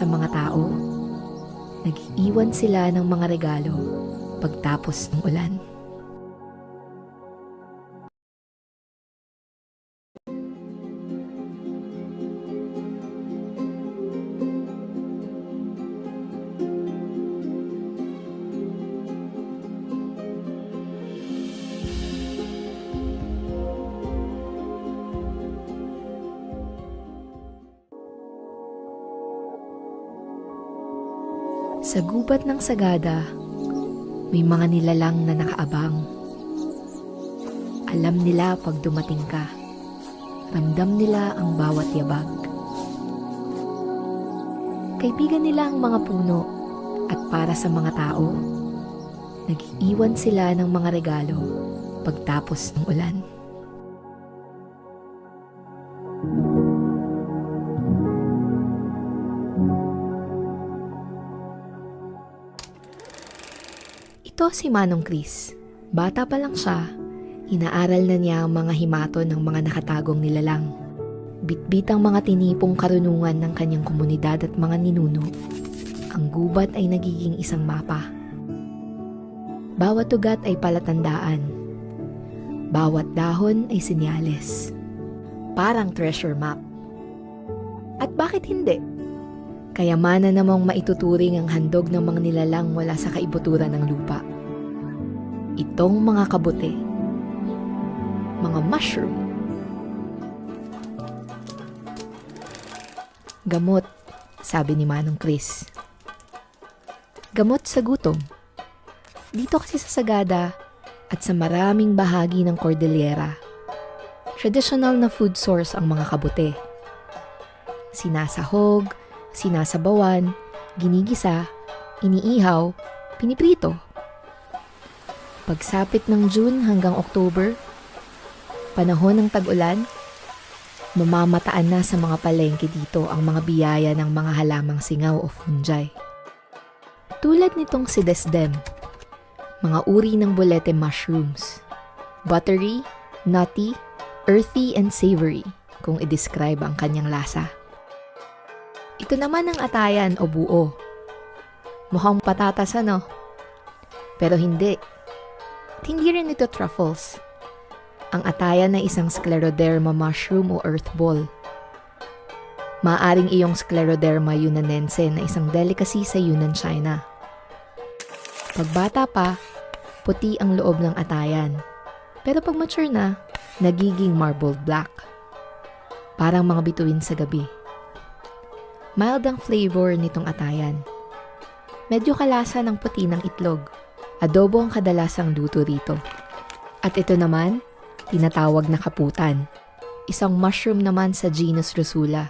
Sa mga tao, nag-iwan sila ng mga regalo pagtapos ng ulan. Sa gubat ng Sagada, may mga nilalang na nakaabang. Alam nila pag dumating ka. Ramdam nila ang bawat yabag. Kaibigan nila ang mga puno at para sa mga tao, nag-iwan sila ng mga regalo pagtapos ng ulan. Ito si Manong Chris. Bata pa lang siya, inaaral na niya ang mga himato ng mga nakatagong nilalang. Bitbit ang mga tinipong karunungan ng kanyang komunidad at mga ninuno. Ang gubat ay nagiging isang mapa. Bawat ugat ay palatandaan. Bawat dahon ay senyales. Parang treasure map. At bakit hindi? Kayamanan namang maituturing ang handog ng mga nilalang mula sa kaibuturan ng lupa. Itong mga kabuti, mga mushroom. Gamot, sabi ni Manong Chris. Gamot sa gutom. Dito kasi sa Sagada at sa maraming bahagi ng Cordillera, traditional na food source ang mga kabuti. Sinasahog, sinasabawan, ginigisa, iniihaw, piniprito. Pagsapit ng June hanggang October, panahon ng tag-ulan, mamamataan na sa mga palengke dito ang mga biyaya ng mga halamang singaw o fungi. Tulad nitong si desdem, mga uri ng bolete mushrooms, buttery, nutty, earthy, and savory kung i-describe ang kanyang lasa. Ito naman ang atayan o buo. Mukhang patatas ano? Pero hindi. At hindi rin ito truffles. Ang atayan ay isang Scleroderma mushroom o earth ball. Maaring iyong Scleroderma yunanense na isang delicacy sa Yunnan, China. Pagbata pa, puti ang loob ng atayan. Pero pag mature na, nagiging marbled black. Parang mga bituin sa gabi. Mild ang flavor nitong atayan. Medyo kalasa ng puti ng itlog. Adobo ang kadalasang luto rito. At ito naman, tinatawag na kaputan. Isang mushroom naman sa genus Rusula.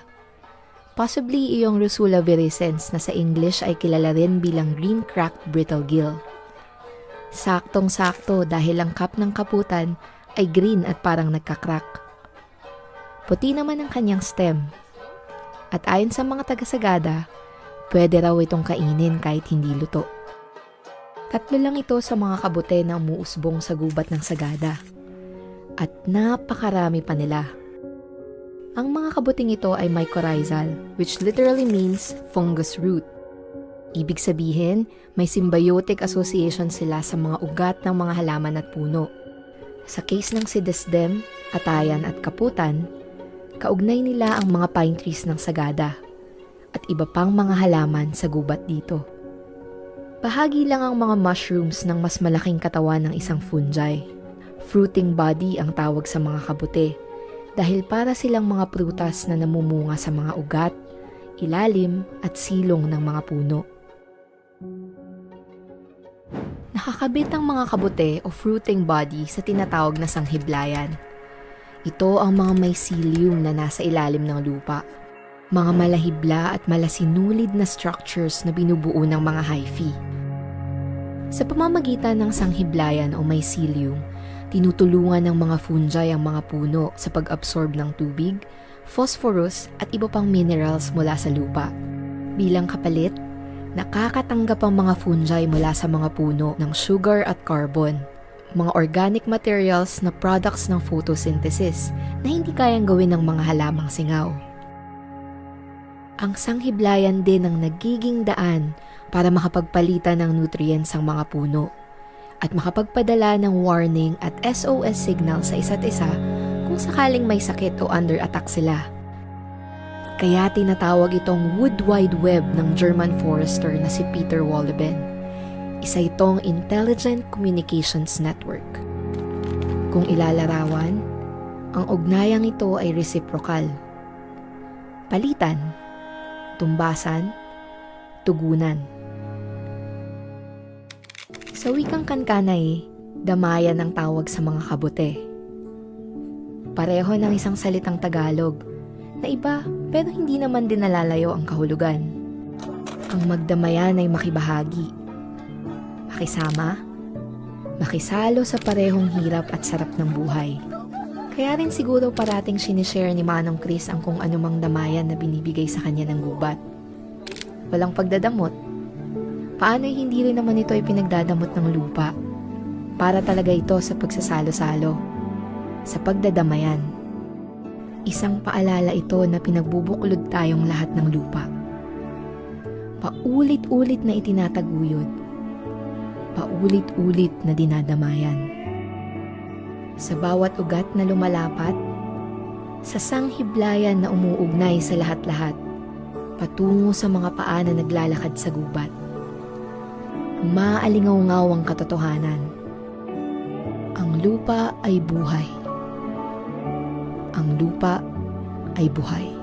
Possibly iyong Rusula virescens na sa English ay kilala rin bilang green cracked brittle gill. Saktong-sakto dahil ang cup ng kaputan ay green at parang nagkakrak. Puti naman ang kanyang stem. At ayon sa mga taga-Sagada, pwede raw itong kainin kahit hindi luto. 3 lang ito sa mga kabute na umuusbong sa gubat ng Sagada. At napakarami pa nila. Ang mga kabuting ito ay mycorrhizal, which literally means fungus root. Ibig sabihin, may symbiotic association sila sa mga ugat ng mga halaman at puno. Sa case ng si desdem, atayan at kaputan, kaugnay nila ang mga pine trees ng Sagada at iba pang mga halaman sa gubat dito. Bahagi lang ang mga mushrooms ng mas malaking katawan ng isang fungi. Fruiting body ang tawag sa mga kabute dahil para silang mga prutas na namumunga sa mga ugat, ilalim at silong ng mga puno. Nakakabit ang mga kabute o fruiting body sa tinatawag na sanghiblayan. Ito ang mga mycelium na nasa ilalim ng lupa. Mga malahibla at malasinulid na structures na binubuo ng mga hyphae. Sa pamamagitan ng sanghiblayan o mycelium, tinutulungan ng mga fungi ang mga puno sa pag-absorb ng tubig, phosphorus at iba pang minerals mula sa lupa. Bilang kapalit, nakakatanggap ang mga fungi mula sa mga puno ng sugar at carbon, mga organic materials na products ng photosynthesis na hindi kayang gawin ng mga halamang singaw. Ang sanghiblayan din ang nagiging daan para makapagpalitan ng nutrients ang mga puno at makapagpadala ng warning at SOS signal sa isa't isa kung sakaling may sakit o under attack sila. Kaya tinatawag itong Wood Wide Web ng German forester na si Peter Wohlleben. Isa itong Intelligent Communications Network. Kung ilalarawan, ang ugnayang ito ay reciprocal. Palitan, tumbasan, tugunan. Sa wikang Kankanay, damayan ang tawag sa mga kabute. Pareho ng isang salitang Tagalog na iba pero hindi naman din nalalayo ang kahulugan. Ang magdamayan ay makibahagi, makisama, makisalo sa parehong hirap at sarap ng buhay. Kaya rin siguro parating sinishare ni Manong Chris ang kung anumang damayan na binibigay sa kanya ng gubat. Walang pagdadamot. Paano'y hindi rin naman ito ay pinagdadamot ng lupa? Para talaga ito sa pagsasalo-salo, sa pagdadamayan. Isang paalala ito na pinagbubuklod tayong lahat ng lupa. Paulit-ulit na itinataguyod. Paulit-ulit na dinadamayan. Sa bawat ugat na lumalapat, sa sanghiblayan na umuugnay sa lahat-lahat, patungo sa mga paa na naglalakad sa gubat. Umaalingaw-ngaw ang katotohanan. Ang lupa ay buhay. Ang lupa ay buhay.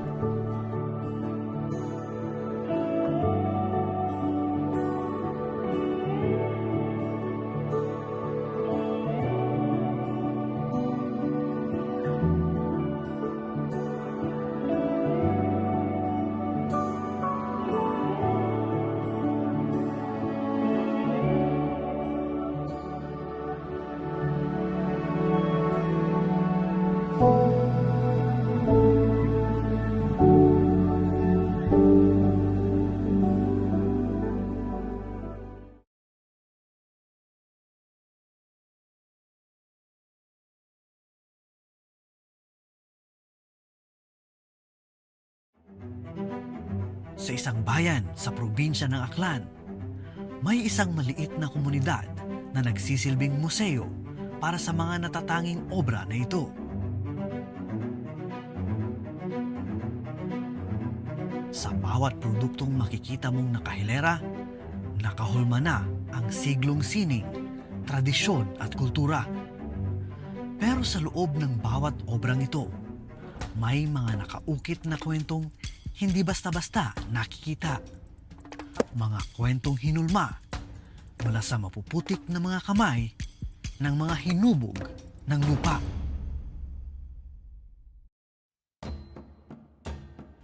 Sa isang bayan sa probinsya ng Aklan, may isang maliit na komunidad na nagsisilbing museo para sa mga natatanging obra na ito. Sa bawat produktong makikita mong nakahilera, nakahulma na ang siglong sining, tradisyon at kultura. Pero sa loob ng bawat obrang ito, may mga nakaukit na kwentong hindi basta-basta nakikita. Mga kwentong hinulma mula sa mapuputik na mga kamay ng mga hinubog ng lupa.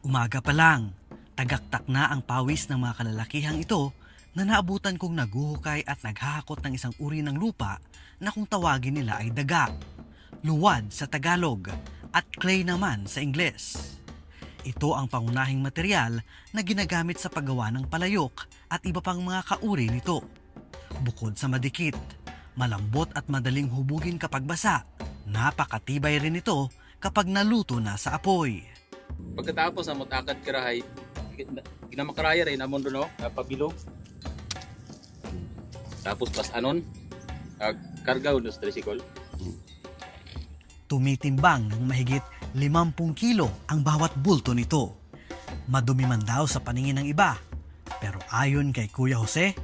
Umaga pa lang, tagaktak na ang pawis ng mga kalalakihang ito na naabutan kong naguhukay at naghahakot ng isang uri ng lupa na kung tawagin nila ay daga, luwad sa Tagalog at clay naman sa Ingles. Ito ang pangunahing material na ginagamit sa paggawa ng palayok at iba pang mga kauri nito. Bukod sa madikit, malambot at madaling hubugin kapag basa, napakatibay rin ito kapag naluto na sa apoy. Pagkatapos na mutakad karahay, ginamakaraya rin amon doon, pabilog. Tapos pas anon, karga unos tricycle. Tumitimbang ng mahigit 50 kilo ang bawat bulto nito. Madumi man daw sa paningin ng iba, pero ayon kay Kuya Jose,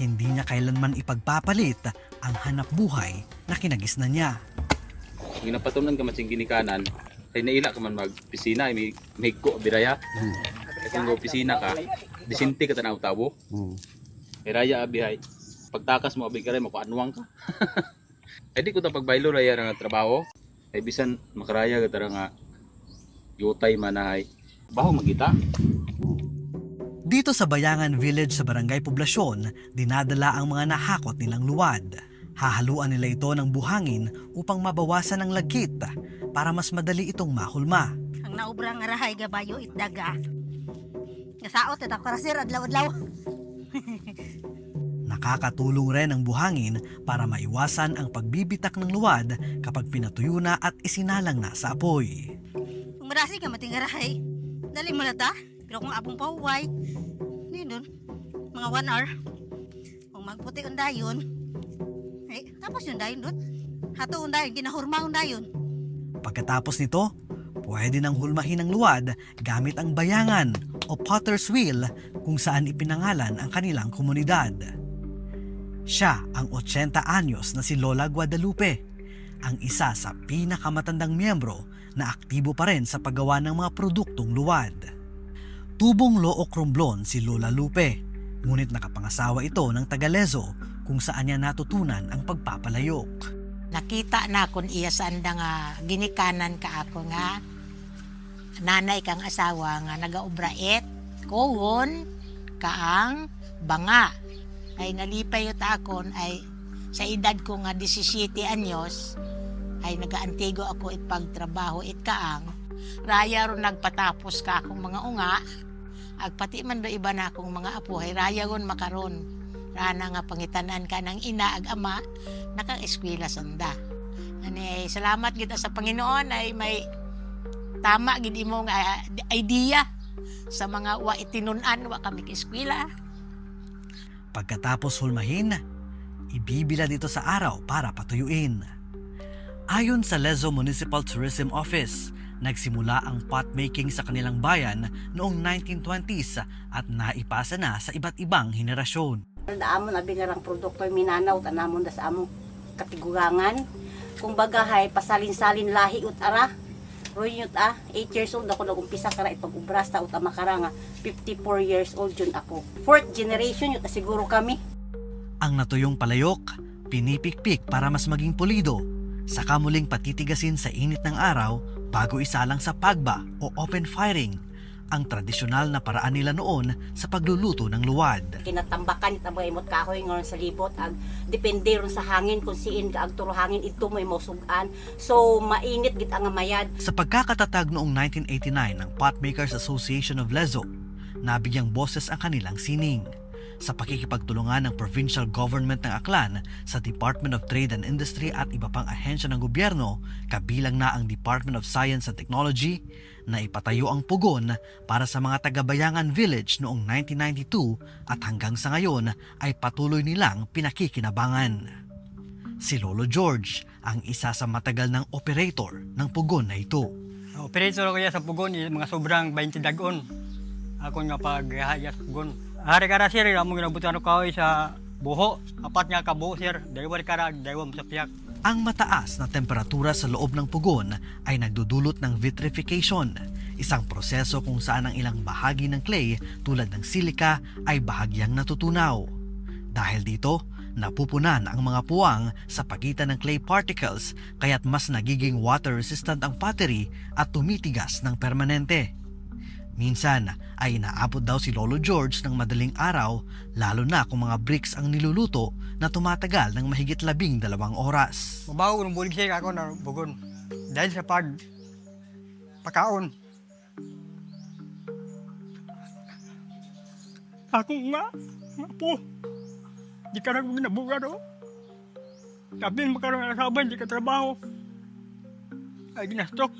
hindi niya kailanman ipagpapalit ang hanap buhay na kinagisnan niya. Kung napatunan ka masing ginikanan, ay naila ka man magpisina, may ko biraya. Kung opisina ka, disinti ka tanaw tabo. May raya abihay. Pagtakas mo abig ka rin, makuanwang ka. Ay di ko ta pagbaylo raya nga trabaho. Ay bisan makaraya ka tara nga yutay manahay. Baho magita. Dito sa Bayangan Village sa Barangay Poblasyon, dinadala ang mga nahakot nilang luwad. Hahaluan nila ito ng buhangin upang mabawasan ang lagkit para mas madali itong mahulma. Ang naubrang nga rahay gabayo itdaga. Kasaot ito karasir adlaw-adlaw. Nakakatulong rin ang buhangin para maiwasan ang pagbibitak ng luwad kapag pinatuyo na at isinalang na sa apoy. Kung marasi ka mating nga rahay, dali mo na ta. Pero kung abong pahuway, hindi doon, mga 1 hour. Kung magputi ang dayon, ay, tapos yung dayon doon. Hato ang dayon, ginahurma ang dayon. Pagkatapos nito, pwede nang hulmahin ang luwad gamit ang bayangan o potter's wheel kung saan ipinangalan ang kanilang komunidad. Siya ang 80 anyos na si Lola Guadalupe, ang isa sa pinakamatandang miyembro na aktibo pa rin sa paggawa ng mga produktong luwad. Tubong Loo Cromblon si Lola Lupe, ngunit nakapangasawa ito ng Tagalezo kung saan niya natutunan ang pagpapalayok. Nakita na kun iya sanda nga ginikanan ka ako nga nanay kang asawa nga nagaubrait kohon kaang banga ay nalipay yun akon ay sa edad ko nga 17 anyos ay nagaantigo ako it pagtrabaho it kaang raya ron nagpatapos ka akong mga unga agpati man do iba na akong mga apo ay raya ron makaron rana nga pangitanan ka ng ina ag ama naka-eskwela sanda. Ani salamat gid sa Panginoon ay may tama gid imong idea sa mga wa itinunan wa kami eskwela. Pagkatapos hulmahin, ibibila dito sa araw para patuyuin. Ayon sa Lezo Municipal Tourism Office, nagsimula ang pot making sa kanilang bayan noong 1920s at naipasa na sa iba't ibang henerasyon. Daamon abi nga rang produkto minanaw tanamon da sa among katigurangan. Kung bagahay pasalin-salin lahi ut ara. Roy 8 years old ako nagumpisa kara ipag-ubras ta ut makara nga 54 years old jud ako. 4th generation yun siguro kami. Ang natuyong palayok, pinipikpik para mas maging pulido, saka muling patitigasin sa init ng araw bago isalang sa pagba o open firing, ang tradisyonal na paraan nila noon sa pagluluto ng luwad. Kinatambakan ita mga imot kahoy ngon sa libot ag depende ron sa hangin kung siin ka ag turo hangin ito may mausugan. So mainit gid ang mayad. Sa pagkakatatag noong 1989 ng Potmakers Association of Lezo, nabigyang boses ang kanilang sining. Sa pakikipagtulungan ng provincial government ng Aklan sa Department of Trade and Industry at iba pang ahensya ng gobyerno, kabilang na ang Department of Science and Technology, na ipatayo ang pugon para sa mga taga-Bayangan Village noong 1992 at hanggang sa ngayon ay patuloy nilang pinakikinabangan. Si Lolo George ang isa sa matagal ng operator ng pugon na ito. Operator ko sa pugon, mga sobrang 20 dagon. Ako nga paghahaya sa pugon. Hari kara sir, among ginabutan ko sa buho. Apat nga ka buho sir, daywa kara, daywa sa piyak. Ang mataas na temperatura sa loob ng pugon ay nagdudulot ng vitrification, isang proseso kung saan ang ilang bahagi ng clay tulad ng silika ay bahagyang natutunaw. Dahil dito, napupunan ang mga puwang sa pagitan ng clay particles kaya't mas nagiging water resistant ang pottery at tumitigas ng permanente. Minsan ay inaabot daw si Lolo George ng madaling araw, lalo na kung mga bricks ang niluluto na tumatagal ng mahigit 12 oras. Mabaho ng bulig siya ako na bugon. Dahil sa pagkaon. Ako nga po. Di ka na ginabuga no? Sabihin makaroon ng asaban, di ka trabaho. Ay ginastok.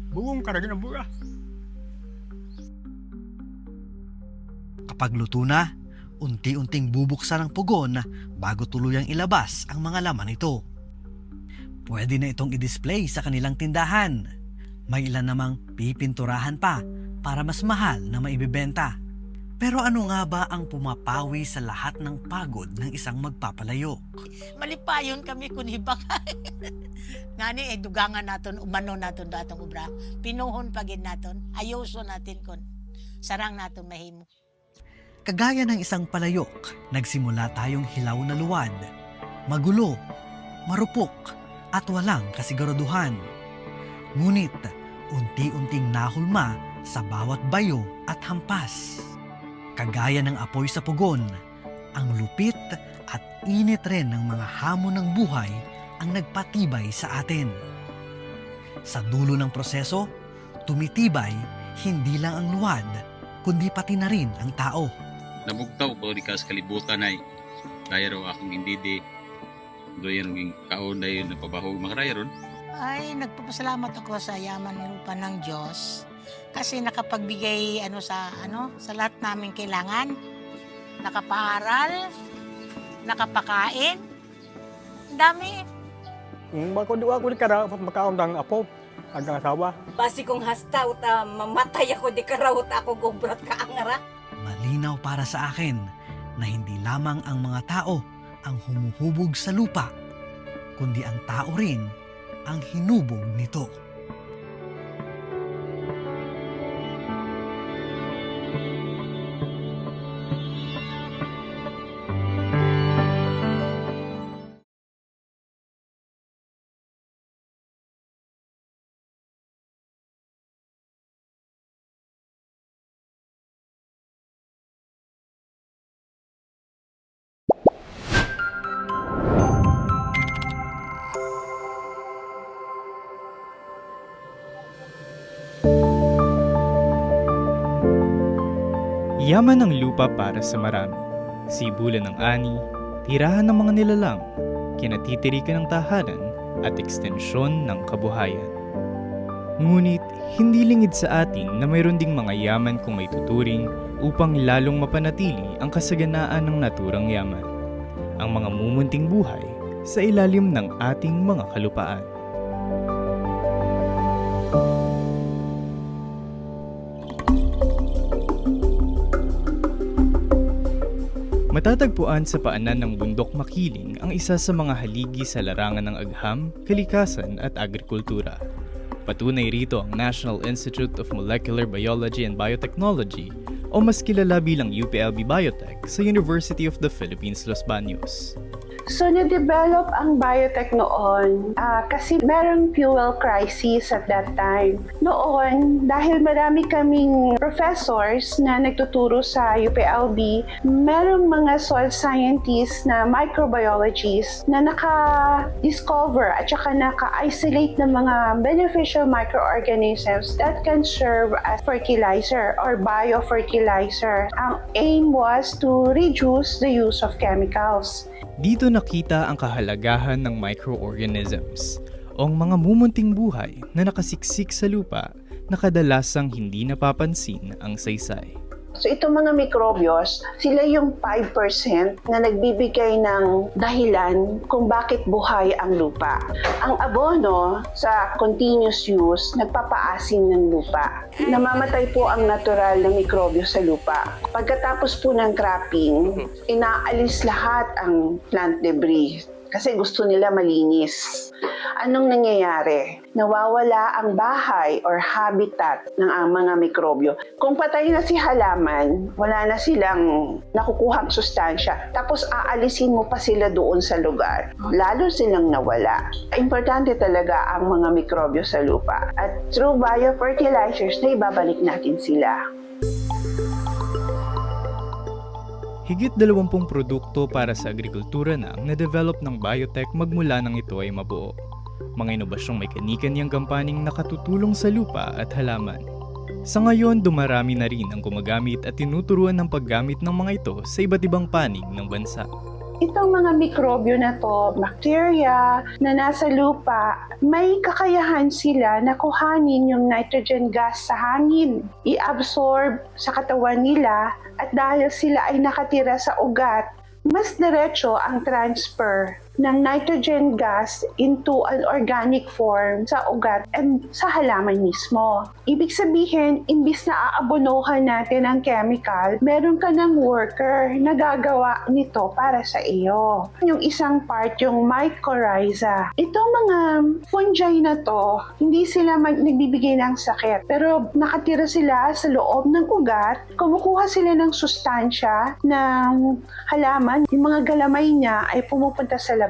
Bugong ka na ginabuga. Kapag luto na, unti-unting bubuksan ang pugon bago tuluyang ilabas ang mga laman nito. Pwede na itong i-display sa kanilang tindahan. May ilan namang pipinturahan pa para mas mahal na maibibenta. Pero ano nga ba ang pumapawi sa lahat ng pagod ng isang magpapalayok? Malipayon kami kun hibak. Ngani dugangan naton umano naton datong ubra. Pinuhon pagid naton. Ayoso natin kun sarang naton mahimo. Kagaya ng isang palayok, nagsimula tayong hilaw na luwad, magulo, marupok, at walang kasiguraduhan. Ngunit, unti-unting nahulma sa bawat bayo at hampas. Kagaya ng apoy sa pugon, ang lupit at init rin ng mga hamon ng buhay ang nagpatibay sa atin. Sa dulo ng proseso, tumitibay hindi lang ang luwad, kundi pati na rin ang tao. Nabugtaw ko di ka sa kalibutan ay daya raw akong indidi. Doon yung kaon dahil napabahog makaraya ron. Ay, nagpapasalamat ako sa yaman lupa ng Diyos Kasi nakapagbigay sa lahat namin kailangan. Nakapaaral, nakapakain. Ang dami. Bako duwa ko di kara makaundang apo ang asawa. Basi kong hasta uta mamatay ako di karawot ako gobrat ka angara. Malinaw para sa akin na hindi lamang ang mga tao ang humuhubog sa lupa, kundi ang tao rin ang hinubog nito. Yaman ng lupa para sa marami, sibulan ng ani, tirahan ng mga nilalang, kinatitirikan ng tahanan at ekstensyon ng kabuhayan. Ngunit hindi lingid sa atin na mayroon ding mga yaman kung may tuturing upang lalong mapanatili ang kasaganaan ng naturang yaman, ang mga mumunting buhay sa ilalim ng ating mga kalupaan. Matatagpuan sa paanan ng bundok Makiling ang isa sa mga haligi sa larangan ng agham, kalikasan at agrikultura. Patunay rito ang National Institute of Molecular Biology and Biotechnology o mas kilala bilang UPLB Biotech sa University of the Philippines, Los Baños. So, na-develop ang biotech noon kasi merong fuel crisis at that time. Noon, dahil marami kaming professors na nagtuturo sa UPLB, merong mga soil scientists na microbiologists na naka-discover at saka naka-isolate ng mga beneficial microorganisms that can serve as fertilizer or biofertilizer. Ang aim was to reduce the use of chemicals. Dito nakita ang kahalagahan ng microorganisms o ang mga mumunting buhay na nakasiksik sa lupa na kadalasang hindi napapansin ang saysay. So itong mga mikrobyos, sila yung 5% na nagbibigay ng dahilan kung bakit buhay ang lupa. Ang abono sa continuous use, nagpapaasim ng lupa. Namamatay po ang natural na mikrobyo sa lupa. Pagkatapos po ng cropping, inaalis lahat ang plant debris kasi gusto nila malinis. Anong nangyayari? Nawawala ang bahay or habitat ng mga mikrobyo. Kung patay na si halaman, wala na silang nakukuhang sustansya. Tapos aalisin mo pa sila doon sa lugar. Lalo silang nawala. Importante talaga ang mga mikrobyo sa lupa. At through biofertilizers, na ibabalik natin sila. Higit 20 produkto para sa agrikultura na ang na-develop ng biotech magmula nang ito ay mabuo. Mga inobasyong may kani-kaniyang gampaning nakatutulong sa lupa at halaman. Sa ngayon, dumarami na rin ang gumagamit at tinuturuan ng paggamit ng mga ito sa iba't ibang panig ng bansa. Itong mga mikrobyo na to, bacteria na nasa lupa, may kakayahan sila na kuhanin yung nitrogen gas sa hangin, i-absorb sa katawan nila, at dahil sila ay nakatira sa ugat, mas diretso ang transfer ng nitrogen gas into an organic form sa ugat and sa halaman mismo. Ibig sabihin, imbis na aabonohan natin ang chemical, meron ka ng worker na gagawa nito para sa iyo. Yung isang part, yung mycorrhiza. Itong mga fungi na to, hindi sila nagbibigay ng sakit, pero nakatira sila sa loob ng ugat, kumukuha sila ng sustansya ng halaman, yung mga galamay niya ay pumupunta sa labas.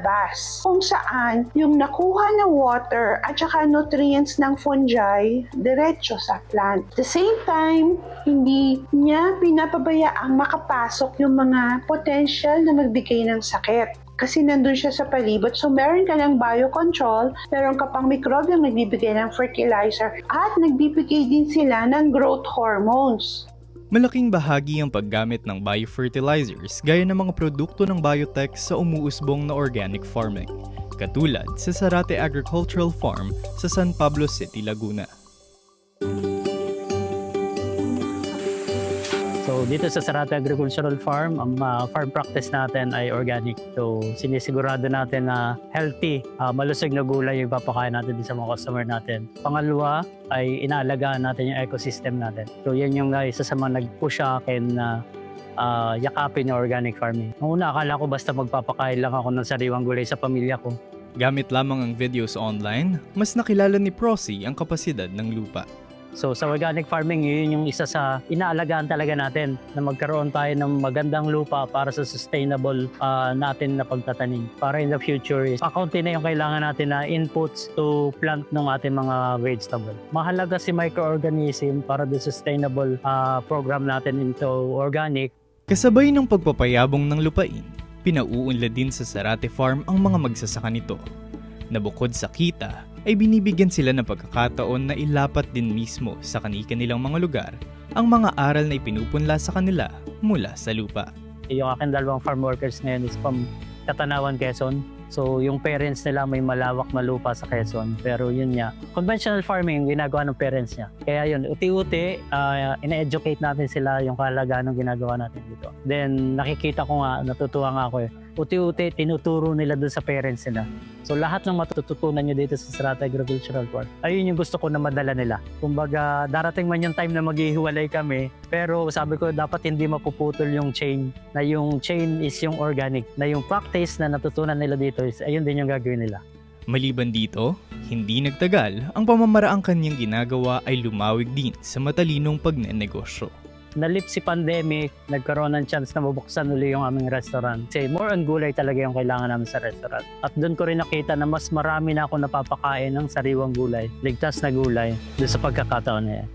Kung saan yung nakuha na water at saka nutrients ng fungi diretso sa plant. At the same time, hindi niya pinapabayaang makapasok yung mga potential na magbigay ng sakit. Kasi nandun siya sa palibot. So meron ka ng biocontrol, meron ka pang mikrobyong nagbibigay ng fertilizer, at nagbibigay din sila ng growth hormones. Malaking bahagi ang paggamit ng biofertilizers gaya ng mga produkto ng biotech sa umuusbong na organic farming, katulad sa Sarate Agricultural Farm sa San Pablo City, Laguna. dito sa Sarate Agricultural Farm, ang farm practice natin ay organic. So sinisigurado natin na healthy, malusog na gulay yung papakain natin sa mga customer natin. Pangalawa ay inaalagaan natin yung ecosystem natin. So yan yung isa sa mga nag-push sa akin na yakapin yung organic farming. Noong una, akala ko basta magpapakain lang ako ng sariwang gulay sa pamilya ko. Gamit lamang ang videos online, mas nakilala ni Prosy ang kapasidad ng lupa. So sa organic farming, yun yung isa sa inaalagaan talaga natin na magkaroon tayo ng magandang lupa para sa sustainable natin na pagtatanim. Para in the future, akaunti na yung kailangan natin na inputs to plant ng ating mga vegetable. Mahalaga si microorganism para the sustainable program natin into organic. Kasabay ng pagpapayabong ng lupain, pinauunlad din sa Sarate Farm ang mga magsasaka nito, na bukod sa kita, ay binibigyan sila ng pagkakataon na ilapat din mismo sa kanilang mga lugar ang mga aral na ipinupunla sa kanila mula sa lupa. Yung aking dalawang farm workers ngayon is from Katanawan, Quezon. So yung parents nila may malawak na lupa sa Quezon. Pero yun nga, conventional farming ginagawa ng parents niya. Kaya yun, uti-uti, ina-educate natin sila yung kahalagaan ng ginagawa natin dito. Then nakikita ko nga, natutuwa nga ako uti-uti, tinuturo nila dun sa parents nila. So lahat ng matututunan nyo dito sa Sarate Agricultural Park, ayun yung gusto ko na madala nila. Kumbaga, darating man yung time na maghihiwalay kami, pero sabi ko dapat hindi mapuputol yung chain, na yung chain is yung organic, na yung practice na natutunan nila dito is ayun din yung gagawin nila. Maliban dito, hindi nagtagal, ang pamamaraang kanyang ginagawa ay lumawig din sa matalinong pagnenegosyo. Nalip si pandemic, nagkaroon ng chance na mabuksan uli yung aming restaurant. Kasi more on gulay talaga yung kailangan namin sa restaurant. At doon ko rin nakita na mas marami na ako napapakain ng sariwang gulay, ligtas na gulay, doon sa pagkakataon na yan.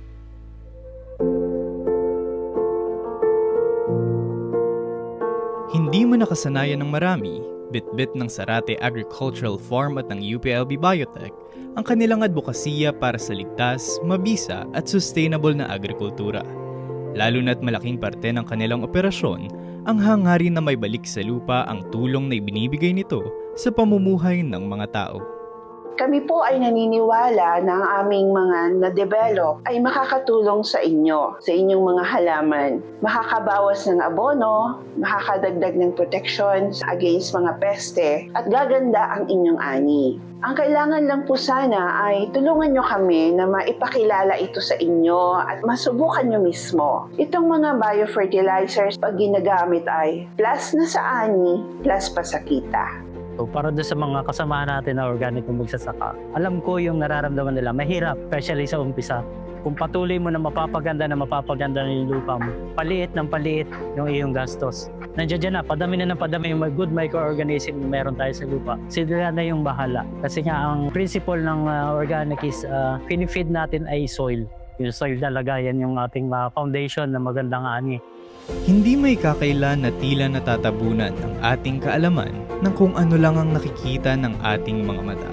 Hindi mo nakasanayan ng marami, bit-bit ng Sarate Agricultural Farm at ng UPLB Biotech ang kanilang advokasya para sa ligtas, mabisa at sustainable na agrikultura. Lalo na't malaking parte ng kanilang operasyon ang hangarin na may balik sa lupa ang tulong na ibinibigay nito sa pamumuhay ng mga tao. Kami po ay naniniwala na ang aming mga na-develop ay makakatulong sa inyo, sa inyong mga halaman. Makakabawas ng abono, makakadagdag ng protection against mga peste, at gaganda ang inyong ani. Ang kailangan lang po sana ay tulungan nyo kami na maipakilala ito sa inyo at masubukan nyo mismo. Itong mga biofertilizers pag ginagamit ay plus na sa ani, plus pa sa kita. So para doon sa mga kasama natin na organic na magsasaka, alam ko yung nararamdaman nila, mahirap, especially sa umpisa. Kung patuloy mo na mapapaganda na yung lupa mo, paliit ng paliit yung iyong gastos. Nandiyan na, padami na ng padami yung good microorganism na meron tayo sa lupa. Sila na yung bahala. Kasi nga ang principle ng organic is pinifeed natin ay soil. Yung soil talaga, yan yung ating foundation na magandang ani. Hindi may kakailan na tila natatabunan ang ating kaalaman ng kung ano lang ang nakikita ng ating mga mata.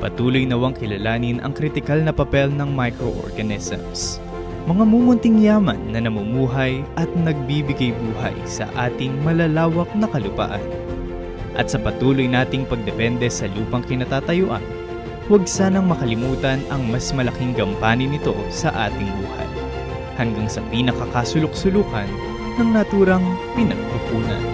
Patuloy nawang kilalanin ang kritikal na papel ng microorganisms, mga mumunting yaman na namumuhay at nagbibigay buhay sa ating malalawak na kalupaan. At sa patuloy nating pagdepende sa lupang kinatatayuan, huwag sanang makalimutan ang mas malaking gampanin nito sa ating buhay, hanggang sa pinakakasulok-sulukan ng naturang pinagkukunan.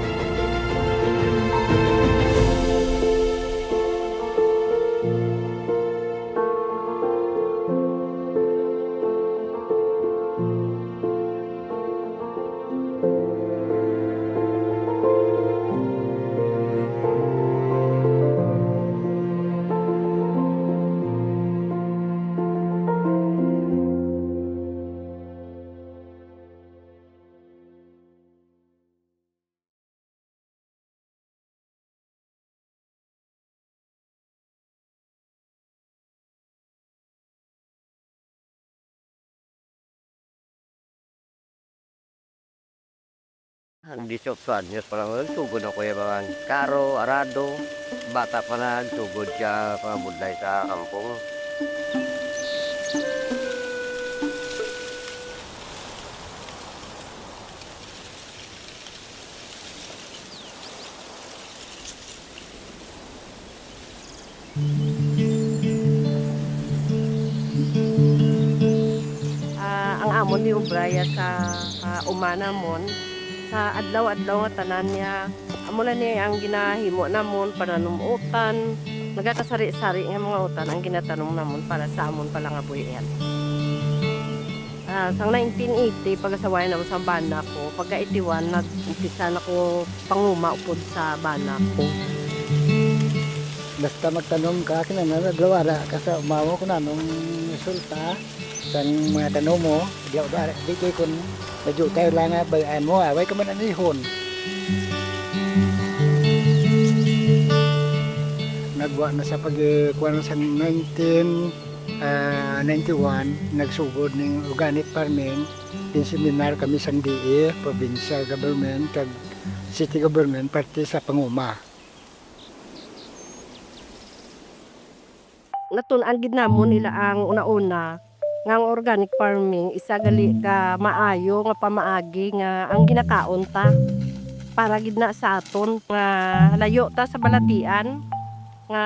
Ang 18 anyos pa lang, nagsugod ako yung mga karo, arado. Bata pa na, nagsugod siya pangabudlay sa kampong. Ang amon ni Ubraya sa umana mon sa adlaw-adlaw nga tanan niya amo na niya ang ginahimo namon para numutan nagakasari-sari nga mga utan ang ginatanong namon para sa amon pala nga buhian. Sang 1980 pag-asaway naman sa bana ko, pagka-81 nag-umpisa na ko panguma upod sa bana ko. Basta magtanong ka, kinanagawara ka sa umawa ko na nung resulta sa mga tanong mo, di kayo kung medyo tayo lang nga bayaan mo, away ka man anihon. Nagwa na sa pagkuha sa 1991, nagsugod ng organic farming, seminar kami sa DE, provincial government, kag city government, pati sa panguma. Natunan gid namon nila ang una-una nga ang organic farming isa gali ka maayo nga pamaagi nga ang ginakaon ta para gid na sa aton nga layo ta sa balatian nga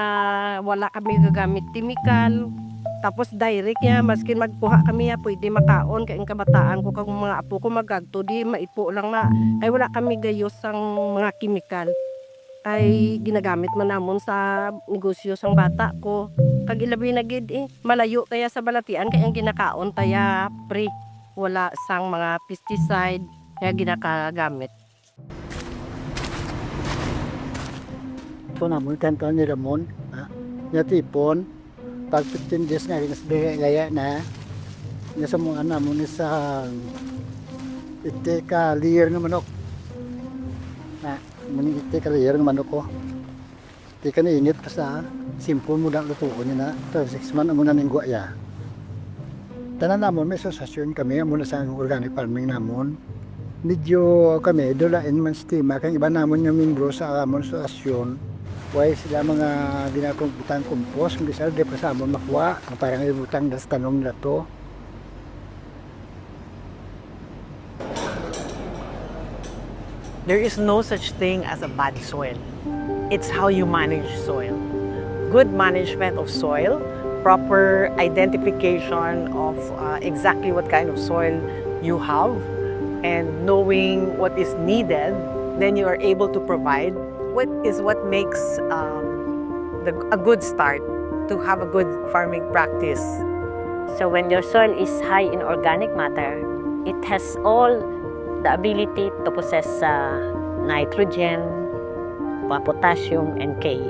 wala kami gagamit chemical tapos direct ya maskin magkuha kami ya pwede makaon kay ang kabataan ko kag mga apo ko magagto di maipo lang na kay wala kami gayos sang mga chemical ay ginagamit man namon sa negosyo sang bata ko. Kag ilabi na gid malayo taya sa balatian kay ang ginakaon taya pre wala sang mga pesticide nga ginakagamit. So namun kanto ni Ramon, niya tipon, pag 15 days nga gaya na, niya sa mga namon sa ite ka layer ng manok. Ite ka layer ng manok ko. Ite ka na init pa sa simple mo lang lutuon niya na. Ito, 6 months mo na ng guwaya. Tanan namon, may asosasyon kami, muna sa organic farming namon. Medyo kami, dolain man stima, kang iba namon yung membro sa amon asosasyon. Why sila mga ginakong compost, hindi sila di pa sa amon makuha, parang ibutang das tanong nila to. There is no such thing as a bad soil. It's how you manage soil. Good management of soil, proper identification of exactly what kind of soil you have, and knowing what is needed, then you are able to provide what makes a good start to have a good farming practice. So when your soil is high in organic matter, it has all the ability to possess nitrogen, potassium, and K.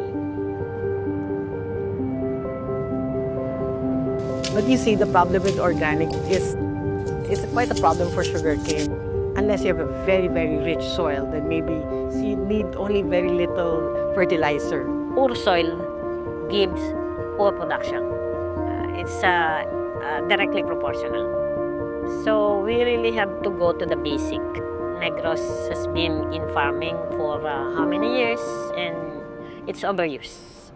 But you see, the problem with organic is it's quite a problem for sugarcane. Unless you have a very, very rich soil, then maybe you need only very little fertilizer. Poor soil gives poor production. It's directly proportional. So we really have to go to the basic. Negros has been in farming for how many years, and it's overused.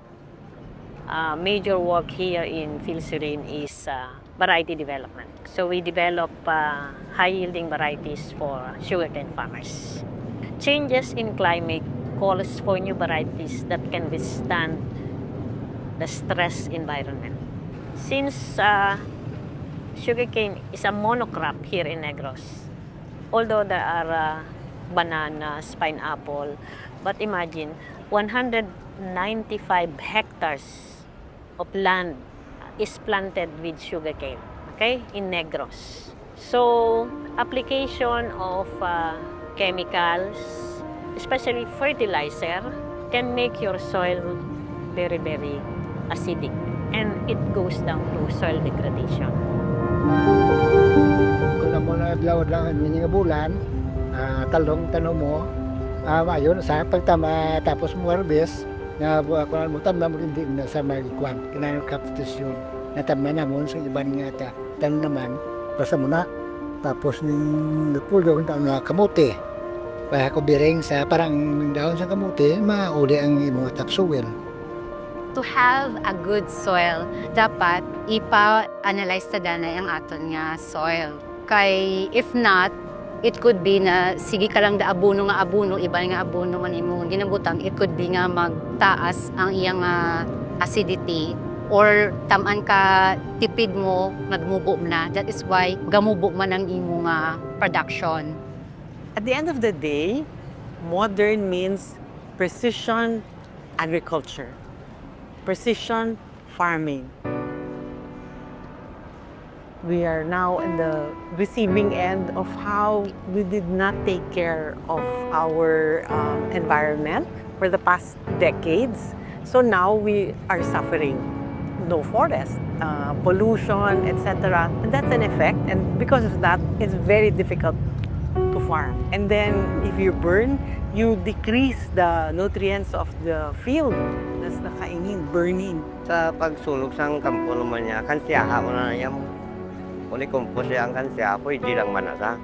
Major work here in Phil-Serene is variety development. So we develop high-yielding varieties for sugarcane farmers. Changes in climate calls for new varieties that can withstand the stress environment. Since sugarcane is a monocrop here in Negros, although there are bananas, pineapple, but imagine 195 hectares of land is planted with sugarcane, okay, in Negros. So, application of chemicals, especially fertilizer, can make your soil very, very acidic, and it goes down to soil degradation. Kung naman adlaw-adlaw nga bulan, talong mo, ayun, sa pagtama tapos mo harvest, na kuan mo tama mo hindi na sa magkuan kinahanglan kaptasyon na tama na mo sa iban nga tan naman basta mo na tapos ning pulo kung na kamote pa ko biring sa parang daon sa kamote mauli ang imong topsoil. To have a good soil, dapat ipa-analyze ta danay ang aton nga soil. Kay if not, it could be na sige ka lang da abono, iba nga abono man imo ginabutang, it could be nga magtaas ang iyang acidity or tamaan ka tipid mo, nagmubo na. That is why gamubo man ang imong production. At the end of the day, modern means precision agriculture, precision farming. We are now in the receiving end of how we did not take care of our environment for the past decades. So now we are suffering. No forest, pollution, etc. And that's an effect. And because of that, it's very difficult to farm. And then if you burn, you decrease the nutrients of the field. That's nakaingin, burning. Sa pagsulog sa kampo naman niya, kansiyaha mo na niya. Kung ikumpos siya ang kansiyaha po, hindi lang manasa.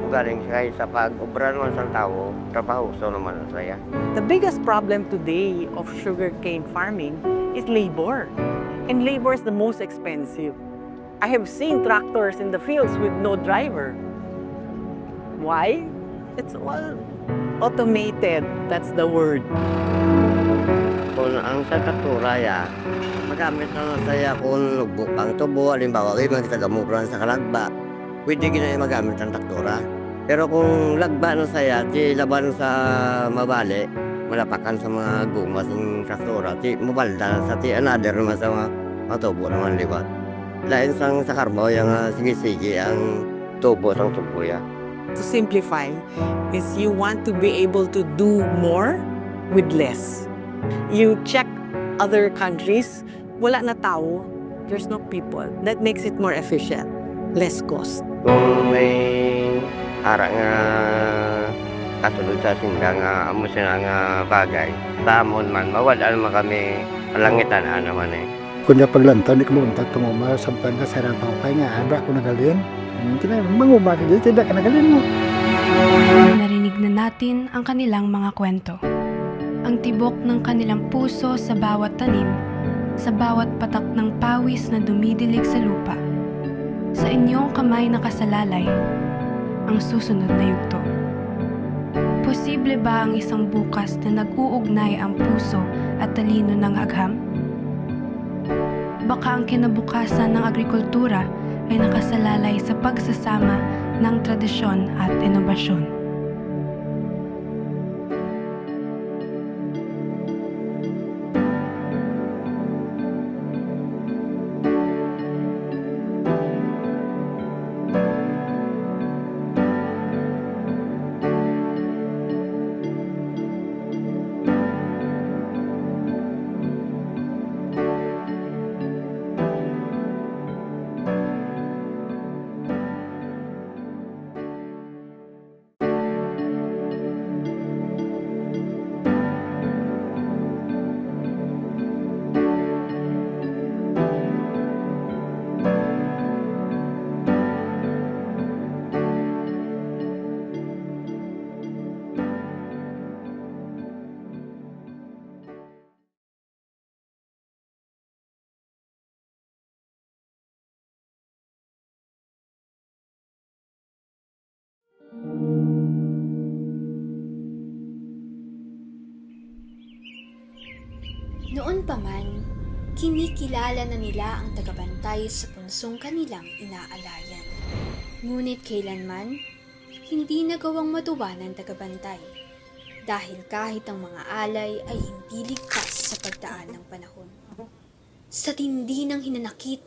Galing siya sa pag-ubra naman sa tao, trabaho so naman saya. The biggest problem today of sugarcane farming is labor. And labor is the most expensive. I have seen tractors in the fields with no driver. Why? It's all automated. That's the word. Kung ang sa traktura ya, magamit na saya kung lugbok ang tubo, halimbawa kayo magkagamuran sa kalagba, pwede ginaya magamit ang traktura. Pero kung lagba na saya, di laban sa mabali, malapakan sa mga gumas ng traktura, di mabalda sa ti another naman sa mga tubo naman liwat. Lain sang sa karbo, yung sige-sige ang tubo sang tubo ya. To simplify, is you want to be able to do more with less. You check other countries, wala na tao, there's no people. That makes it more efficient, less cost. Kung may ara nga kasulod sa sinda nga amo siya nga bagay, tamon man, mawala naman kami langitan naman eh. Kunya paglantaw, di ko mauntat tumuma, sampan ka sa rapang pa nga, abra ko nagalin. Mangumari dito, tidak ka nagalin mo. Narinig na natin ang kanilang mga kwento. Ang tibok ng kanilang puso sa bawat tanim, sa bawat patak ng pawis na dumidilig sa lupa. Sa inyong kamay nakasalalay, ang susunod na yugto. Posible ba ang isang bukas na nag-uugnay ang puso at talino ng agham? Baka ang kinabukasan ng agrikultura ay nakasalalay sa pagsasama ng tradisyon at inobasyon. Noon pa man, kinikilala na nila ang tagabantay sa punsong kanilang inaalayan. Ngunit kailanman, hindi nagawang matuwa ng tagabantay dahil kahit ang mga alay ay hindi ligtas sa pagdaan ng panahon. Sa tindi ng hinanakit,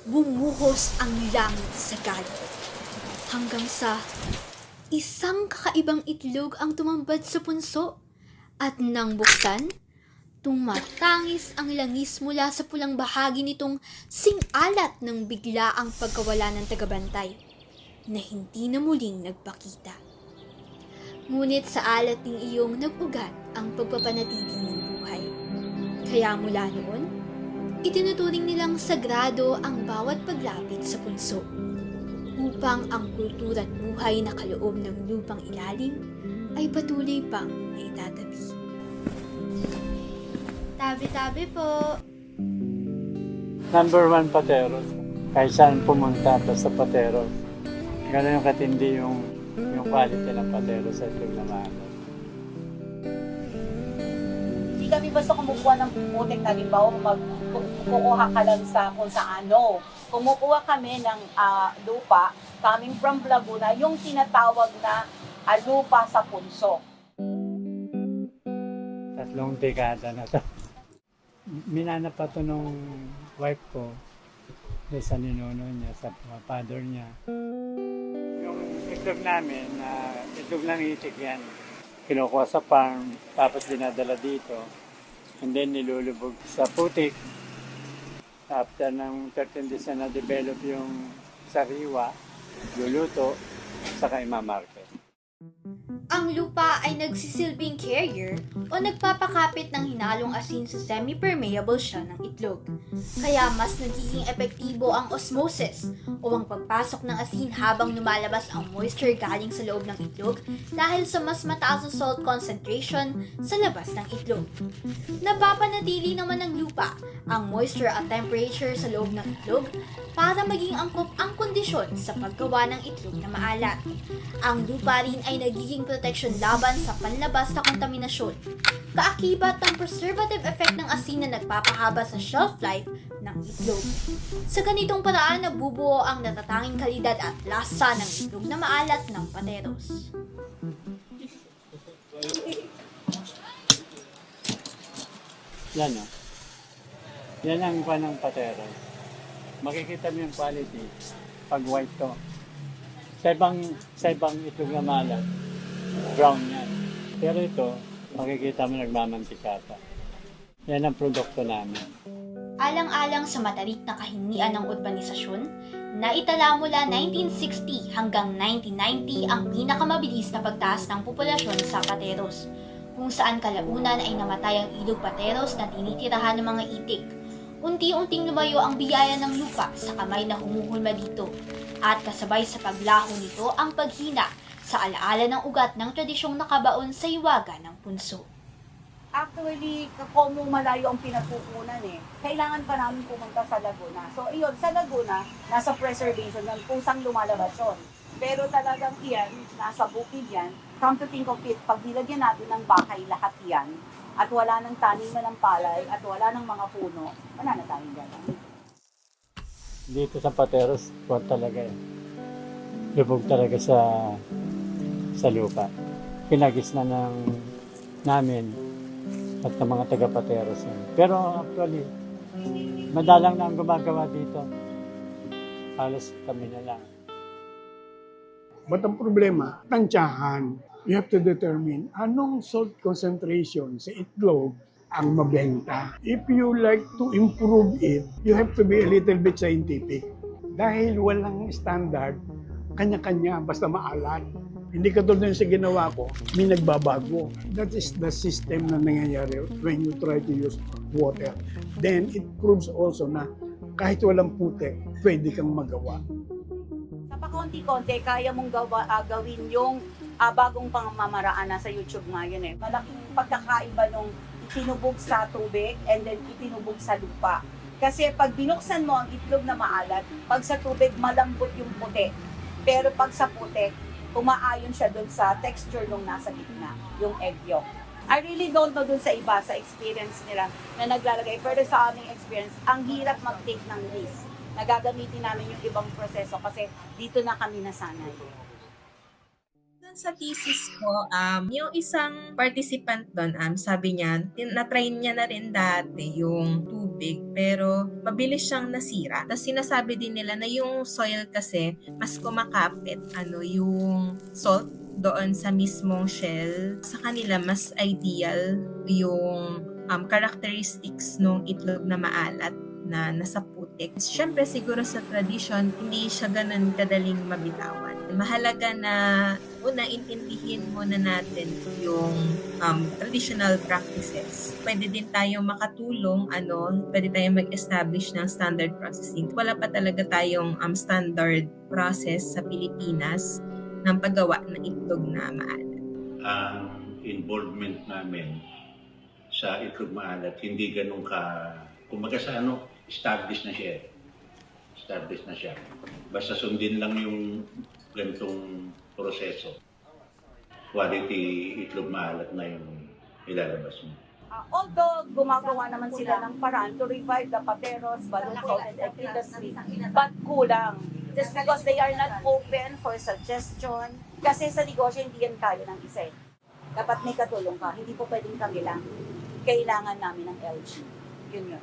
bumuhos ang langit sa galit. Hanggang sa isang kakaibang itlog ang tumambad sa punso at nang buksan, tumatangis ang langis mula sa pulang bahagi nitong sing-alat ng bigla ang pagkawala ng tagabantay na hindi na muling nagpakita. Ngunit sa alat ng iyong nag-ugat ang pagpapanatili ng buhay. Kaya mula noon, itinuturing nilang sagrado ang bawat paglapit sa punso upang ang kultura at buhay na kaloob ng lupang ilalim ay patuloy pang naitatabi. Tabi-tabi po. Number 1 Pateros. Kahit saan pumunta basta Pateros. Gano'n yung katindi yung quality ng Pateros sa itlog na maaga. Hindi kami Hindi basta kumukuha ng putik na limbaw, kukuha ka lang sa kung sa ano. Kumukuha kami ng lupa coming from Laguna, yung tinatawag na lupa sa punso. 3 dekada na to. Minana pa to nung wife ko sa ninuno niya, sa father niya. Yung itlog namin, itlog ng itik yan. Kinukuha sa farm, tapos dinadala dito. And then nilulubog sa putik. After ng 13 days na na-develop yung sariwa, luluto, saka imamarket. Ang lupa ay nagsisilbing carrier o nagpapakapit ng hinalong asin sa semi-permeable siya ng itlog. Kaya mas nagiging epektibo ang osmosis o ang pagpasok ng asin habang lumalabas ang moisture galing sa loob ng itlog dahil sa mas mataas na salt concentration sa labas ng itlog. Napapanatili naman ng lupa ang moisture at temperature sa loob ng itlog para maging angkop ang kondisyon sa paggawa ng itlog na maalat. Ang lupa rin ay nagiging protection laban sa panlabas na kontaminasyon. Kaakibat ng preservative effect ng asin na nagpapahaba sa shelf life ng itlog. Sa ganitong paraan, nabubuo ang natatanging kalidad at lasa ng itlog na maalat ng Pateros. Yan o. Yan ang panang Pateros. Makikita mo yung quality pag white to. Sa ibang itlog na malat, brown yan. Pero ito, makikita mo nagmamantika pa. Yan ang produkto namin. Alang-alang sa matarik na kahingian ng urbanisasyon, naitala mula 1960 hanggang 1990 ang pinakamabilis na pagtaas ng populasyon sa Pateros, kung saan kalaunan ay namatay ang ilog Pateros na tinitirahan ng mga itik. Unti-unting lumayo ang biyaya ng lupa sa kamay na humuhulma dito, at kasabay sa paglaho nito ang paghina sa alaala ng ugat ng tradisyong nakabaon sa iwaga ng punso. Actually, como malayo ang pinagkukunan kailangan pa namin pumunta sa Laguna. So, iyon, sa Laguna, nasa preservation ng pusang lumalabas yun. Pero talagang iyan, nasa bukid yan. Come to think of it, pag nilagyan natin ng bahay lahat yan, at wala nang taniman ng palay, at wala nang mga puno, wala na tayong galang. Dito sa Pateros, buwan talaga lubog talaga sa lupa. Pinagis na namin at ng mga taga-Pateros. Pero actually, madalang na ang gumagawa dito. Halos kami na lang. But ang problema, tansyahan. You have to determine anong salt concentration sa itlog ang mabenta. If you like to improve it, you have to be a little bit scientific. Dahil walang standard, kanya-kanya, basta maalat. Hindi katulad sa ginawa ko, may nagbabago. That is the system na nangyayari when you try to use water. Then it proves also na kahit walang putik, pwede kang magawa. Sa pakonti-konti, kaya mong gawin yung bagong pamamaraan na sa YouTube ngayon Malaking pagkakaiba nung itinubog sa tubig and then itinubog sa lupa. Kasi pag binuksan mo ang itlog na maalat, pag sa tubig malambot yung puti. Pero pag sa puti, umaayon siya dun sa texture nung nasa gitna, yung egg yolk. I really don't know dun sa iba, sa experience nila na naglalagay. Pero sa aming experience, ang hirap mag-take ng risk. Nagagamitin namin yung ibang proseso kasi dito na kami nasanay. Sa thesis ko, yung isang participant doon, sabi niya, na-try niya na rin dati yung tubig, pero mabilis siyang nasira. Tapos sinasabi din nila na yung soil kasi, mas kumakapit, yung salt doon sa mismong shell. Sa kanila, mas ideal yung characteristics ng itlog na maalat na nasa putik. Siyempre, siguro sa tradition, hindi siya ganun kadaling mabitawan. Mahalaga na una, intindihin muna natin yung traditional practices. Pwede din tayong makatulong, pwede tayong mag-establish ng standard processing. Wala pa talaga tayong standard process sa Pilipinas ng paggawa ng itlog na maalat. Ang involvement namin sa itlog maalat, hindi ganun kumbaga sa established na siya. Established na siya. Basta sundin lang yung ganitong proseso. Quality itlog maalat na yung ilalabas mo. Although gumagawa naman sila ng paraan to revive the Pateros, Balukod, and egg industry, but kulang. Just because they are not open for suggestion. Kasi sa negosyo, hindi yan kaya ng isa. Dapat may katulong ka. Hindi po pwedeng kami lang. Kailangan namin ng LG. Yun.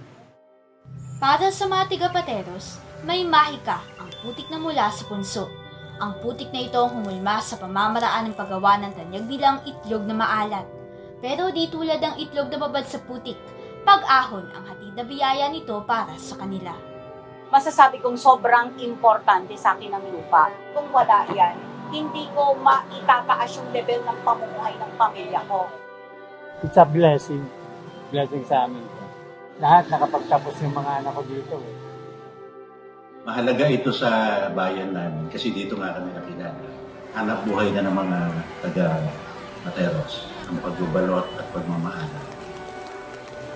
Para sa mga tiga-Pateros, may mahika ang putik na mula sa punso. Ang putik na ito ang humulma sa pamamaraan ng paggawa ng tanyag bilang itlog na maalat. Pero di tulad ng itlog na babad sa putik, pag-ahon ang hatid na biyaya nito para sa kanila. Masasabi kong sobrang importante sa akin ang lupa. Kung wala yan, hindi ko maitataas yung level ng pamumuhay ng pamilya ko. It's a blessing. Blessing sa amin. Lahat nakapagtapos yung mga anak ko dito. Mahalaga ito sa bayan namin kasi dito nga kami nakilala. Hanap buhay na ng mga taga-Pateros, ang pagbubalot at pagmamaalam.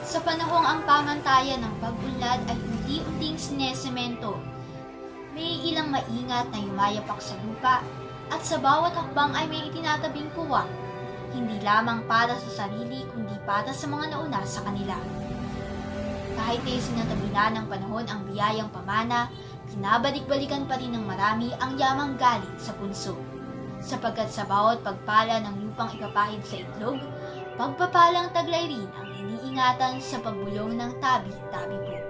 Sa panahong ang pamantayan ng pag-unlad ay unti-unting sinesemento, may ilang maingat na yumayapak sa lupa at sa bawat hakbang ay may itinatabing puwang, hindi lamang para sa sarili kundi para sa mga nauna sa kanila. Kahit ay sinatabi na ng panahon ang biyayang pamana, kinabalik-balikan pa rin ng marami ang yamang galing sa punso. Sapagkat sa bawat pagpala ng lupang ipapahid sa itlog, pagpapalang taglay rin ang iniingatan sa pagbulong ng tabi-tabi po.